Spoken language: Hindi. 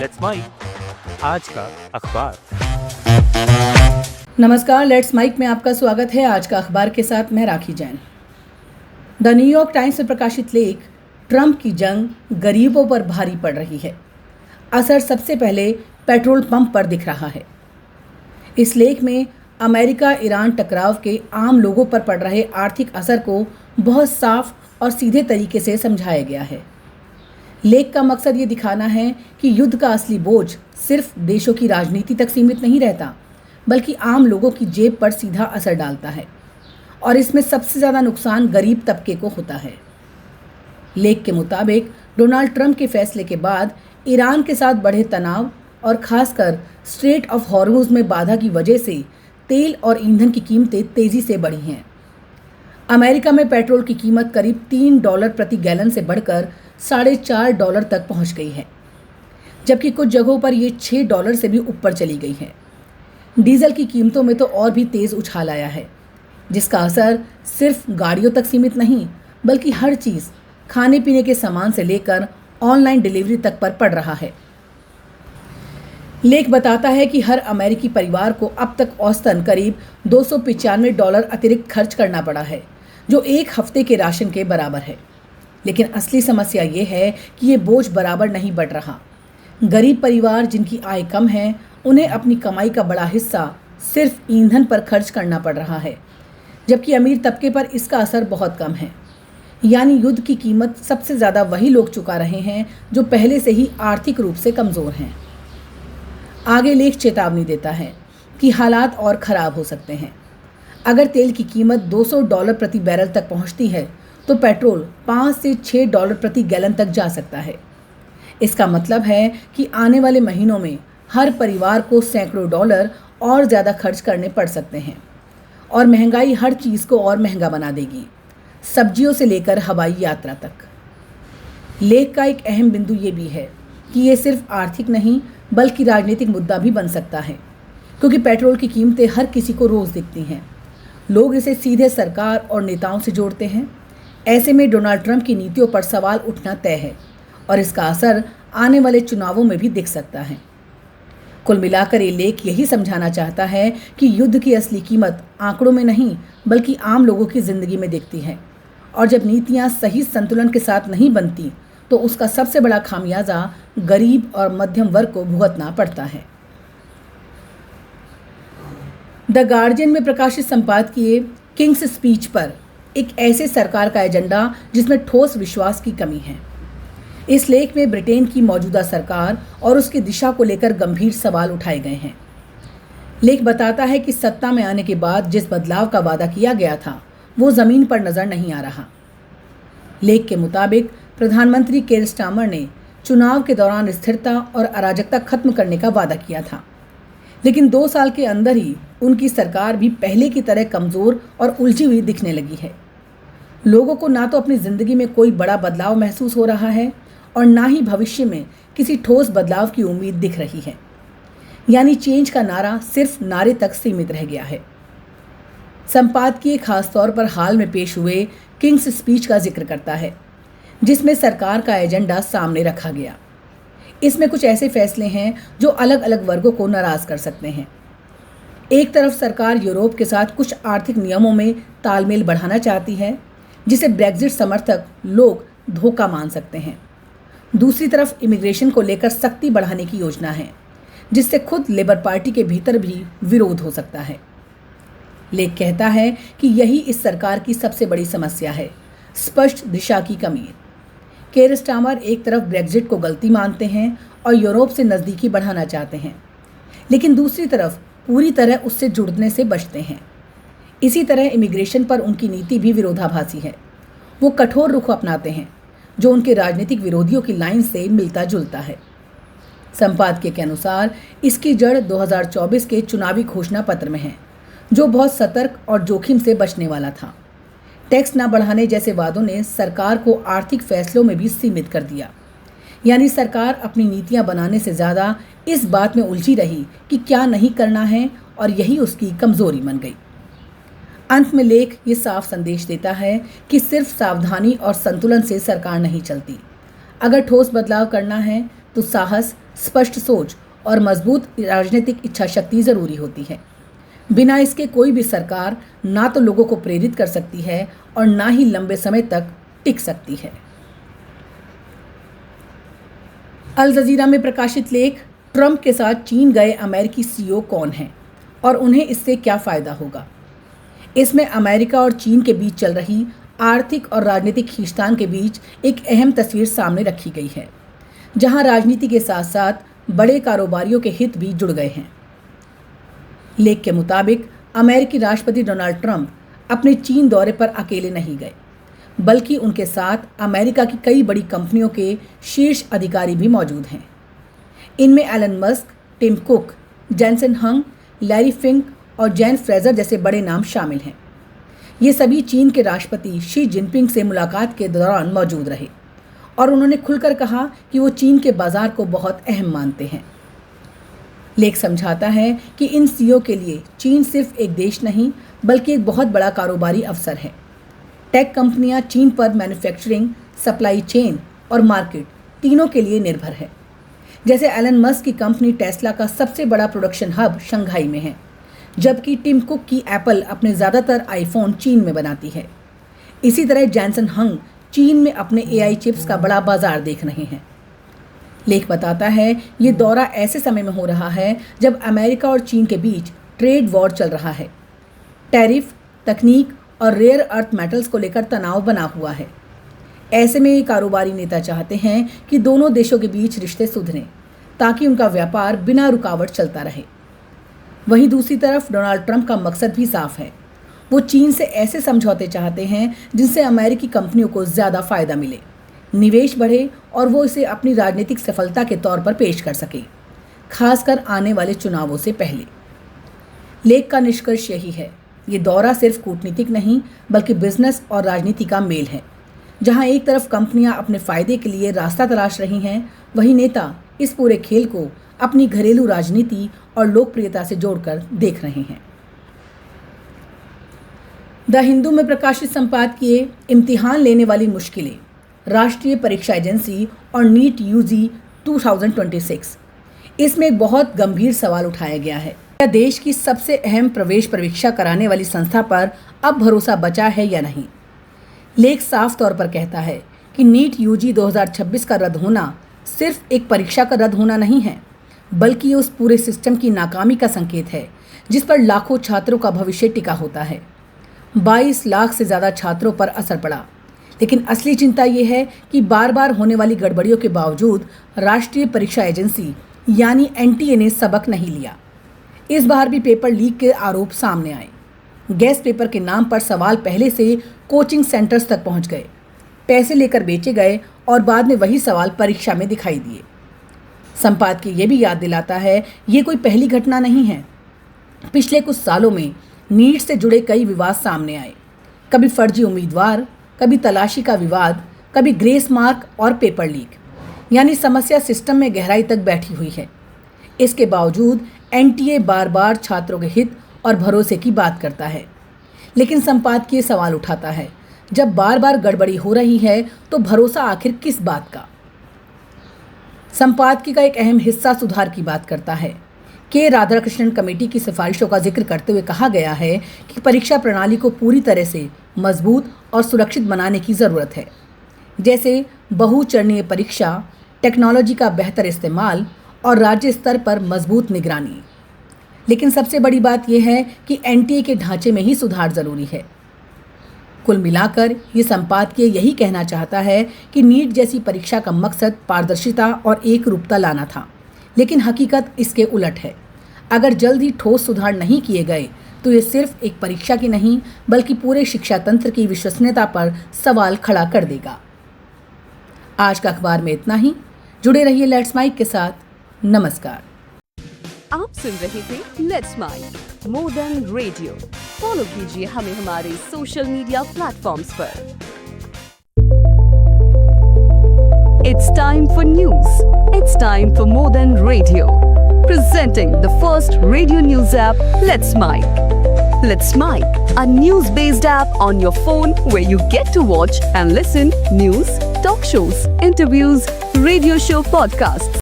लेट्स माइक आज का अखबार। नमस्कार, लेट्स माइक में आपका स्वागत है। आज का अखबार के साथ मैं राखी जैन। द न्यूयॉर्क टाइम्स में प्रकाशित लेख, ट्रंप की जंग गरीबों पर भारी पड़ रही है। असर सबसे पहले पेट्रोल पंप पर दिख रहा है। इस लेख में अमेरिका ईरान टकराव के आम लोगों पर पड़ रहे आर्थिक असर को बहुत साफ और सीधे तरीके से समझाया गया है। लेख का मकसद ये दिखाना है कि युद्ध का असली बोझ सिर्फ देशों की राजनीति तक सीमित नहीं रहता, बल्कि आम लोगों की जेब पर सीधा असर डालता है और इसमें सबसे ज़्यादा नुकसान गरीब तबके को होता है। लेख के मुताबिक डोनाल्ड ट्रंप के फैसले के बाद ईरान के साथ बढ़े तनाव और खासकर स्ट्रेट ऑफ हॉर्मुज़ में बाधा की वजह से तेल और ईंधन की कीमतें तेज़ी से बढ़ी हैं। अमेरिका में पेट्रोल की कीमत करीब $3 प्रति गैलन से बढ़कर $4.5 तक पहुंच गई है, जबकि कुछ जगहों पर ये $6 से भी ऊपर चली गई है। डीजल की कीमतों में तो और भी तेज़ उछाल आया है, जिसका असर सिर्फ गाड़ियों तक सीमित नहीं, बल्कि हर चीज़, खाने पीने के सामान से लेकर ऑनलाइन डिलीवरी तक पर पड़ रहा है। लेख बताता है कि हर अमेरिकी परिवार को अब तक औसतन करीब $295 अतिरिक्त खर्च करना पड़ा है, जो एक हफ्ते के राशन के बराबर है। लेकिन असली समस्या ये है कि ये बोझ बराबर नहीं बढ़ रहा। गरीब परिवार जिनकी आय कम है, उन्हें अपनी कमाई का बड़ा हिस्सा सिर्फ ईंधन पर खर्च करना पड़ रहा है, जबकि अमीर तबके पर इसका असर बहुत कम है। यानी युद्ध की कीमत सबसे ज़्यादा वही लोग चुका रहे हैं जो पहले से ही आर्थिक रूप से कमज़ोर हैं। आगे लेख चेतावनी देता है कि हालात और ख़राब हो सकते हैं। अगर तेल की कीमत $200 प्रति बैरल तक पहुंचती है, तो पेट्रोल $5 से $6 प्रति गैलन तक जा सकता है। इसका मतलब है कि आने वाले महीनों में हर परिवार को सैकड़ों डॉलर और ज़्यादा खर्च करने पड़ सकते हैं और महंगाई हर चीज़ को और महंगा बना देगी, सब्जियों से लेकर हवाई यात्रा तक। लेख का एक अहम बिंदु ये भी है कि ये सिर्फ आर्थिक नहीं, बल्कि राजनीतिक मुद्दा भी बन सकता है, क्योंकि पेट्रोल की कीमतें हर किसी को रोज़ दिखती हैं। लोग इसे सीधे सरकार और नेताओं से जोड़ते हैं। ऐसे में डोनाल्ड ट्रंप की नीतियों पर सवाल उठना तय है और इसका असर आने वाले चुनावों में भी दिख सकता है। कुल मिलाकर ये लेख यही समझाना चाहता है कि युद्ध की असली कीमत आंकड़ों में नहीं, बल्कि आम लोगों की जिंदगी में दिखती है, और जब नीतियां सही संतुलन के साथ नहीं बनती, तो उसका सबसे बड़ा खामियाजा गरीब और मध्यम वर्ग को भुगतना पड़ता है। द गार्जियन में प्रकाशित संपादकीय किंग्स स्पीच पर एक ऐसे सरकार का एजेंडा जिसमें ठोस विश्वास की कमी है। इस लेख में ब्रिटेन की मौजूदा सरकार और उसकी दिशा को लेकर गंभीर सवाल उठाए गए हैं। लेख बताता है कि सत्ता में आने के बाद जिस बदलाव का वादा किया गया था, वो जमीन पर नजर नहीं आ रहा। लेख के मुताबिक प्रधानमंत्री केर स्टार्मर ने चुनाव के दौरान स्थिरता और अराजकता खत्म करने का वादा किया था, लेकिन 2 साल के अंदर ही उनकी सरकार भी पहले की तरह कमज़ोर और उलझी हुई दिखने लगी है। लोगों को ना तो अपनी ज़िंदगी में कोई बड़ा बदलाव महसूस हो रहा है और ना ही भविष्य में किसी ठोस बदलाव की उम्मीद दिख रही है। यानी चेंज का नारा सिर्फ नारे तक सीमित रह गया है। संपादकीय खासतौर पर हाल में पेश हुए किंग्स स्पीच का जिक्र करता है, जिसमें सरकार का एजेंडा सामने रखा गया। इसमें कुछ ऐसे फैसले हैं जो अलग अलग वर्गों को नाराज कर सकते हैं। एक तरफ सरकार यूरोप के साथ कुछ आर्थिक नियमों में तालमेल बढ़ाना चाहती है, जिसे ब्रेक्जिट समर्थक लोग धोखा मान सकते हैं। दूसरी तरफ इमिग्रेशन को लेकर सख्ती बढ़ाने की योजना है, जिससे खुद लेबर पार्टी के भीतर भी विरोध हो सकता है। लेख कहता है कि यही इस सरकार की सबसे बड़ी समस्या है, स्पष्ट दिशा की कमी। केर स्टार्मर एक तरफ ब्रेक्जिट को गलती मानते हैं और यूरोप से नज़दीकी बढ़ाना चाहते हैं, लेकिन दूसरी तरफ पूरी तरह उससे जुड़ने से बचते हैं। इसी तरह इमिग्रेशन पर उनकी नीति भी विरोधाभासी है। वो कठोर रुख अपनाते हैं, जो उनके राजनीतिक विरोधियों की लाइन से मिलता जुलता है। संपादकीय के अनुसार इसकी जड़ 2024 के चुनावी घोषणा पत्र में है, जो बहुत सतर्क और जोखिम से बचने वाला था। टैक्स न बढ़ाने जैसे वादों ने सरकार को आर्थिक फैसलों में भी सीमित कर दिया। यानी सरकार अपनी नीतियां बनाने से ज़्यादा इस बात में उलझी रही कि क्या नहीं करना है, और यही उसकी कमज़ोरी बन गई। अंत में लेख ये साफ संदेश देता है कि सिर्फ सावधानी और संतुलन से सरकार नहीं चलती। अगर ठोस बदलाव करना है तो साहस, स्पष्ट सोच और मजबूत राजनीतिक इच्छा शक्ति जरूरी होती है। बिना इसके कोई भी सरकार ना तो लोगों को प्रेरित कर सकती है और ना ही लंबे समय तक टिक सकती है। अल जजीरा में प्रकाशित लेख, ट्रंप के साथ चीन गए अमेरिकी सीईओ कौन हैं और उन्हें इससे क्या फायदा होगा। इसमें अमेरिका और चीन के बीच चल रही आर्थिक और राजनीतिक खींचतान के बीच एक अहम तस्वीर सामने रखी गई है, जहां राजनीति के साथ साथ बड़े कारोबारियों के हित भी जुड़ गए हैं। लेख के मुताबिक अमेरिकी राष्ट्रपति डोनाल्ड ट्रंप अपने चीन दौरे पर अकेले नहीं गए, बल्कि उनके साथ अमेरिका की कई बड़ी कंपनियों के शीर्ष अधिकारी भी मौजूद हैं। इनमें Elon Musk, Tim Cook, Jensen Huang, Larry Fink और जैन फ्रेजर जैसे बड़े नाम शामिल हैं। ये सभी चीन के राष्ट्रपति शी जिनपिंग से मुलाकात के दौरान मौजूद रहे और उन्होंने खुलकर कहा कि वो चीन के बाजार को बहुत अहम मानते हैं। लेख समझाता है कि इन सीईओ के लिए चीन सिर्फ एक देश नहीं, बल्कि एक बहुत बड़ा कारोबारी अवसर है। टेक कंपनियां चीन पर मैन्युफैक्चरिंग, सप्लाई चेन और मार्केट तीनों के लिए निर्भर है। जैसे एलन मस्क की कंपनी टेस्ला का सबसे बड़ा प्रोडक्शन हब शंघाई में है, जबकि टिम कुक की एप्पल अपने ज़्यादातर आईफोन चीन में बनाती है। इसी तरह जैनसन हंग चीन में अपने एआई चिप्स का बड़ा बाजार देख रहे हैं। लेख बताता है ये दौरा ऐसे समय में हो रहा है जब अमेरिका और चीन के बीच ट्रेड वॉर चल रहा है। टैरिफ, तकनीक और रेयर अर्थ मेटल्स को लेकर तनाव बना हुआ है। ऐसे में ये कारोबारी नेता चाहते हैं कि दोनों देशों के बीच रिश्ते सुधरें ताकि उनका व्यापार बिना रुकावट चलता रहे। वहीं दूसरी तरफ डोनाल्ड ट्रंप का मकसद भी साफ है। वो चीन से ऐसे समझौते चाहते हैं जिनसे अमेरिकी कंपनियों को ज़्यादा फायदा मिले, निवेश बढ़े और वो इसे अपनी राजनीतिक सफलता के तौर पर पेश कर सके, खासकर आने वाले चुनावों से पहले। लेख का निष्कर्ष यही है, ये दौरा सिर्फ कूटनीतिक नहीं बल्कि बिजनेस और राजनीति का मेल है। जहां एक तरफ कंपनियां अपने फायदे के लिए रास्ता तलाश रही हैं, वहीं नेता इस पूरे खेल को अपनी घरेलू राजनीति और लोकप्रियता से जोड़कर देख रहे हैं। द हिंदू में प्रकाशित संपादकीय इम्तिहान लेने वाली मुश्किलें, राष्ट्रीय परीक्षा एजेंसी और नीट यूजी 2026, इसमें एक बहुत गंभीर सवाल उठाया गया है। क्या देश की सबसे अहम प्रवेश परीक्षा कराने वाली संस्था पर अब भरोसा बचा है या नहीं। लेख साफ तौर पर कहता है कि नीट यूजी 2026 का रद्द होना सिर्फ एक परीक्षा का रद्द होना नहीं है, बल्कि ये उस पूरे सिस्टम की नाकामी का संकेत है जिस पर लाखों छात्रों का भविष्य टिका होता है। 22 लाख से ज़्यादा छात्रों पर असर पड़ा, लेकिन असली चिंता ये है कि बार बार होने वाली गड़बड़ियों के बावजूद राष्ट्रीय परीक्षा एजेंसी यानी एनटीए ने सबक नहीं लिया। इस बार भी पेपर लीक के आरोप सामने आए। गेस्ट पेपर के नाम पर सवाल पहले से कोचिंग सेंटर्स तक पहुंच गए, पैसे लेकर बेचे गए और बाद में वही सवाल परीक्षा में दिखाई दिए। संपादकीय ये भी याद दिलाता है ये कोई पहली घटना नहीं है। पिछले कुछ सालों में नीट से जुड़े कई विवाद सामने आए, कभी फर्जी उम्मीदवार, कभी तलाशी का विवाद, कभी ग्रेस मार्क और पेपर लीक, यानी समस्या सिस्टम में गहराई तक बैठी हुई है। इसके बावजूद एनटीए बार बार छात्रों के हित और भरोसे की बात करता है, लेकिन संपादकीय सवाल उठाता है जब बार बार गड़बड़ी हो रही है तो भरोसा आखिर किस बात का। संपादकीय का एक अहम हिस्सा सुधार की बात करता है। के राधाकृष्णन कमेटी की सिफारिशों का जिक्र करते हुए कहा गया है कि परीक्षा प्रणाली को पूरी तरह से मजबूत और सुरक्षित बनाने की ज़रूरत है, जैसे बहुचरणीय परीक्षा, टेक्नोलॉजी का बेहतर इस्तेमाल और राज्य स्तर पर मजबूत निगरानी। लेकिन सबसे बड़ी बात यह है कि एनटीए के ढांचे में ही सुधार ज़रूरी है। कुल मिलाकर ये संपादकीय यही कहना चाहता है कि नीट जैसी परीक्षा का मकसद पारदर्शिता और एकरूपता लाना था, लेकिन हकीकत इसके उलट है। अगर जल्द ही ठोस सुधार नहीं किए गए तो ये सिर्फ एक परीक्षा की नहीं बल्कि पूरे शिक्षा तंत्र की विश्वसनीयता पर सवाल खड़ा कर देगा। आज का अखबार में इतना ही। जुड़े रहिए लेट्स माइक के साथ। नमस्कार। आप सुन रहे थे let's mike more than radio. Follow कीजिए हमें हमारे सोशल मीडिया प्लेटफॉर्म्स पर। It's time for news. It's time for more than radio. Presenting the first radio news app, Let's Mic. Let's Mic, a news-based app on your phone where you get to watch and listen news, talk shows, interviews, radio show podcasts,